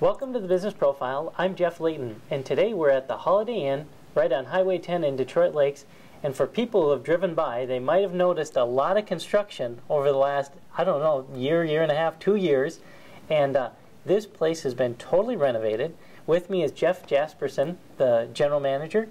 Welcome to the Business Profile. I'm Jeff Layton, and today we're at the Holiday Inn right on Highway 10 in Detroit Lakes. And for people who have driven by, they might have noticed a lot of construction over the last, I don't know, year and a half, 2 years. And this place has been totally renovated. With me is Jeff Jasperson, the general manager.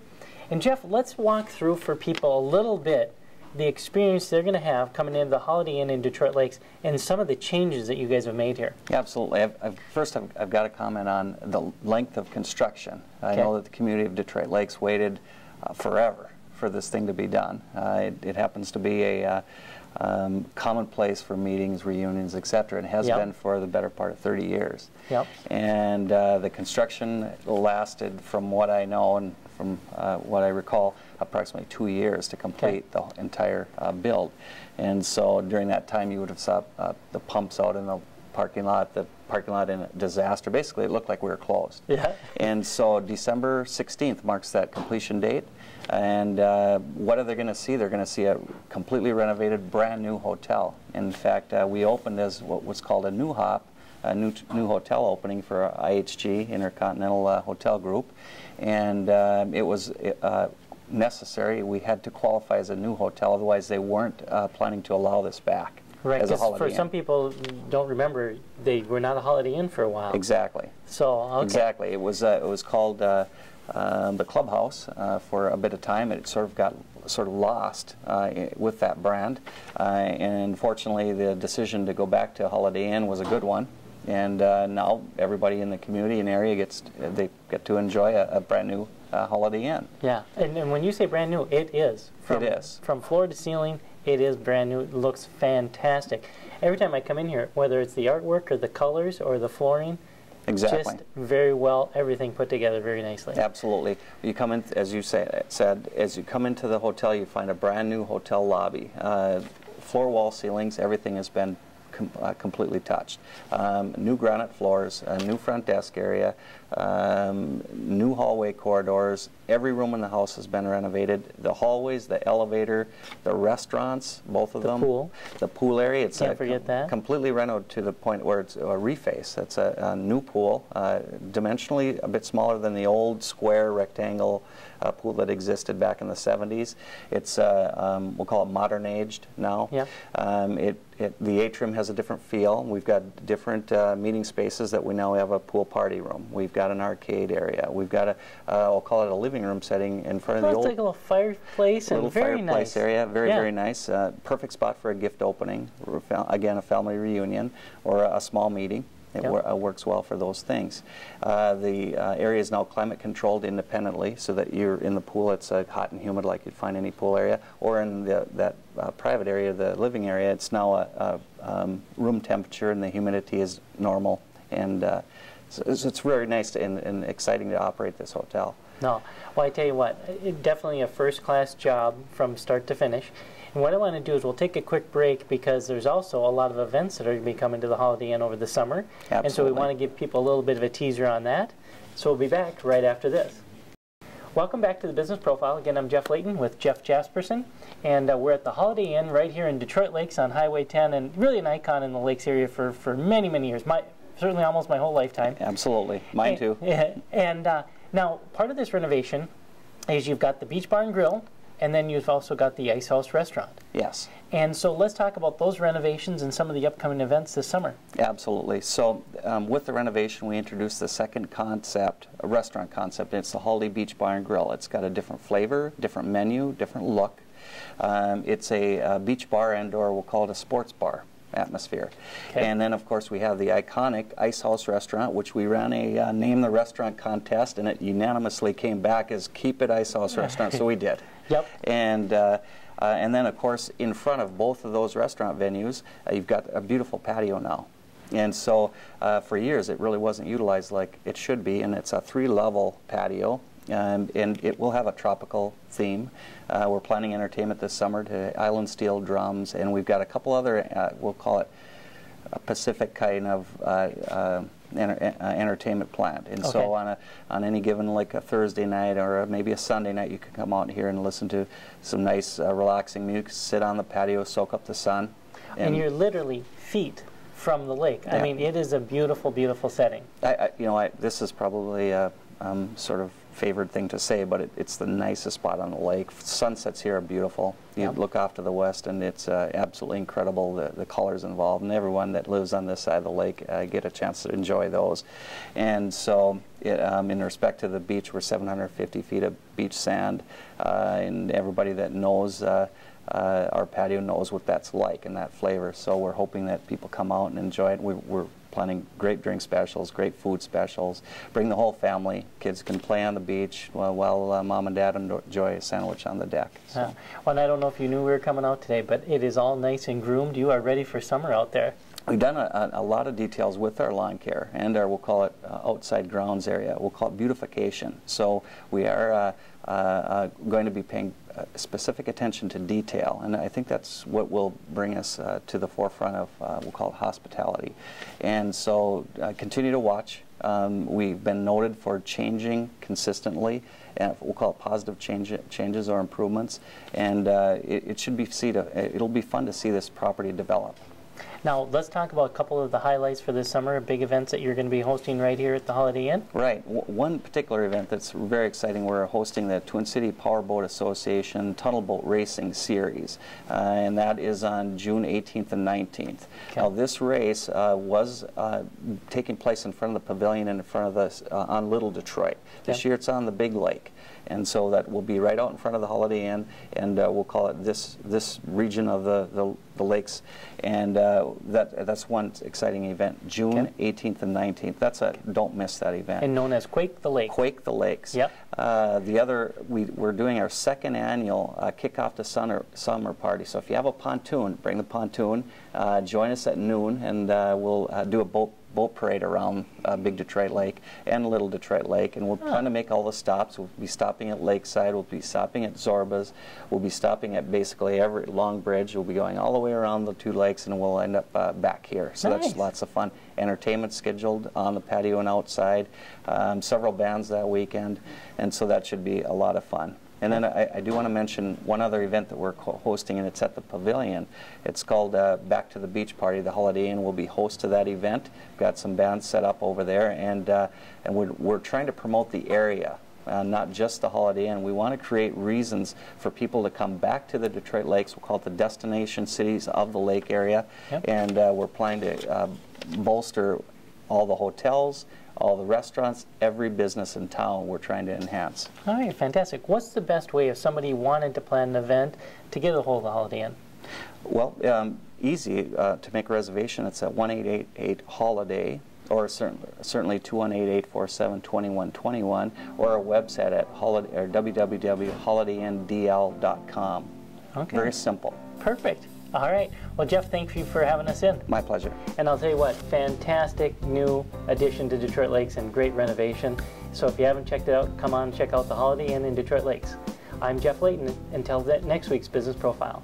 And Jeff, let's walk through for people a little bit the experience they're going to have coming into the Holiday Inn in Detroit Lakes and some of the changes that you guys have made here. Absolutely. First, I've got to comment on the length of construction. I know that the community of Detroit Lakes waited forever for this thing to be done. It happens to be a commonplace for meetings, reunions, etc. and has been for the better part of 30 years. And the construction lasted, from what I know and from what I recall, approximately 2 years to complete the entire build. And so during that time you would have saw the pumps out in the parking lot in a disaster. Basically it looked like we were closed. And so December 16th marks that completion date. And what are they going to see? They're going to see a completely renovated, brand new hotel. In fact, we opened as what was called a new hop, a new hotel opening for IHG, Intercontinental Hotel Group. And it was necessary. We had to qualify as a new hotel, otherwise they weren't planning to allow this back. Right, as a because Holiday for some Inn. people don't remember, they were not a Holiday Inn for a while. Exactly. So, Exactly. It was called the Clubhouse for a bit of time. It sort of got lost with that brand, and unfortunately the decision to go back to Holiday Inn was a good one. And now everybody in the community and area they get to enjoy a brand new Holiday Inn. Yeah, and when you say brand new, it is. It is. From floor to ceiling, it is brand new. It looks fantastic. Every time I come in here, whether it's the artwork or the colors or the flooring, exactly, just very well, everything put together very nicely. Absolutely. You come in, as you said, as you come into the hotel, you find a brand new hotel lobby. Floor, wall, ceilings, everything has been completely touched. New granite floors, a new front desk area, new hallway corridors. Every room in the house has been renovated. The hallways, the elevator, the restaurants, both of them. The pool area. It's Can't forget that. Completely renovated to the point where it's a reface. It's a new pool, dimensionally a bit smaller than the old square rectangle pool that existed back in the 70s. It's we'll call it modern aged now. The atrium has a different feel. We've got different meeting spaces that we now have a pool party room. We've got an arcade area. We've got I'll call it a living room setting in front of the old. It's like a little fireplace and very nice. Fireplace area, very nice. Perfect spot for a gift opening. Again, a family reunion or a small meeting. It works well for those things. The area is now climate controlled independently, so that you're in the pool, it's hot and humid like you'd find any pool area, or in that private area, the living area, it's now room temperature and the humidity is normal. And so it's very nice and exciting to operate this hotel. No, well, I tell you what, definitely a first-class job from start to finish. And what I want to do is we'll take a quick break because there's also a lot of events that are going to be coming to the Holiday Inn over the summer. Absolutely. And so we want to give people a little bit of a teaser on that. So we'll be back right after this. Welcome back to the Business Profile. Again, I'm Jeff Layton with Jeff Jasperson. And we're at the Holiday Inn right here in Detroit Lakes on Highway 10, and really an icon in the Lakes area for many, many years. Certainly almost my whole lifetime. Absolutely. Mine too. And now, part of this renovation is you've got the Beach Bar and Grill, and then you've also got the Ice House Restaurant. Yes. And so let's talk about those renovations and some of the upcoming events this summer. Absolutely. So with the renovation, we introduced the second concept, a restaurant concept. It's the Holiday Beach Bar and Grill. It's got a different flavor, different menu, different look. It's a beach bar and/or we'll call it a sports bar atmosphere. And then, of course, we have the iconic Ice House Restaurant, which we ran a Name the Restaurant contest, and it unanimously came back as Keep It Ice House Restaurant, so we did. And then, of course, in front of both of those restaurant venues, you've got a beautiful patio now. And so, for years, it really wasn't utilized like it should be, and it's a 3-level patio. And it will have a tropical theme. We're planning entertainment this summer to island steel drums, and we've got a couple other, we'll call it a Pacific kind of entertainment planned. And so on any given, like a Thursday night or maybe a Sunday night, you can come out here and listen to some nice relaxing music, sit on the patio, soak up the sun. And you're literally feet from the lake. I mean, it is a beautiful, beautiful setting. This is probably a sort of favored thing to say, but it's the nicest spot on the lake. Sunsets here are beautiful. You look off to the west, and it's absolutely incredible, the colors involved, and everyone that lives on this side of the lake get a chance to enjoy those. And so, in respect to the beach, we're 750 feet of beach sand, and everybody that knows our patio knows what that's like and that flavor. So we're hoping that people come out and enjoy it. We're planning great drink specials, great food specials. Bring the whole family. Kids can play on the beach while mom and dad enjoy a sandwich on the deck. So. Well, I don't know if you knew we were coming out today, but it is all nice and groomed. You are ready for summer out there. We've done a lot of details with our lawn care and our, we'll call it outside grounds area. We'll call it beautification. So we are going to be paying specific attention to detail, and I think that's what will bring us to the forefront of, we'll call it hospitality. And so continue to watch. We've been noted for changing consistently, and we'll call it positive changes or improvements, and it'll be fun to see this property develop. Now, let's talk about a couple of the highlights for this summer, big events that you're going to be hosting right here at the Holiday Inn. Right. One particular event that's very exciting, we're hosting the Twin City Powerboat Association Tunnel Boat Racing Series, and that is on June 18th and 19th. Okay. Now, this race was taking place in front of the pavilion in front of us on Little Detroit. This year it's on the Big Lake. And so that will be right out in front of the Holiday Inn, and we'll call it this region of the lakes, and that's one exciting event. June 18th and 19th. Don't miss that event. And known as Quake the Lake. Quake the Lakes. Yep. The other, we're doing our second annual kickoff to summer party. So if you have a pontoon, bring the pontoon. Join us at noon, and we'll do a boat parade around Big Detroit Lake and Little Detroit Lake, and we're trying to make all the stops. We'll be stopping at Lakeside, we'll be stopping at Zorba's, we'll be stopping at basically every Long Bridge. We'll be going all the way around the two lakes, and we'll end up back here. So that's lots of fun. Entertainment scheduled on the patio and outside, several bands that weekend, and so that should be a lot of fun. And then I do want to mention one other event that we're hosting, and it's at the Pavilion. It's called Back to the Beach Party. The Holiday Inn will be host to that event. We've got some bands set up over there, and we're trying to promote the area, not just the Holiday Inn. We want to create reasons for people to come back to the Detroit Lakes. We'll call it the destination cities of the lake area, and we're planning to bolster all the hotels, all the restaurants, every business in town we're trying to enhance. All right, fantastic. What's the best way if somebody wanted to plan an event to get a hold of the Holiday Inn? Well, easy to make a reservation. It's at 1-888-HOLIDAY, or certainly 218-847-2121, or our website at www.holidayinndl.com. Okay. Very simple. Perfect. All right. Well, Jeff, thank you for having us in. My pleasure. And I'll tell you what, fantastic new addition to Detroit Lakes and great renovation. So if you haven't checked it out, come on and check out the Holiday Inn in Detroit Lakes. I'm Jeff Layton. Until next week's Business Profile.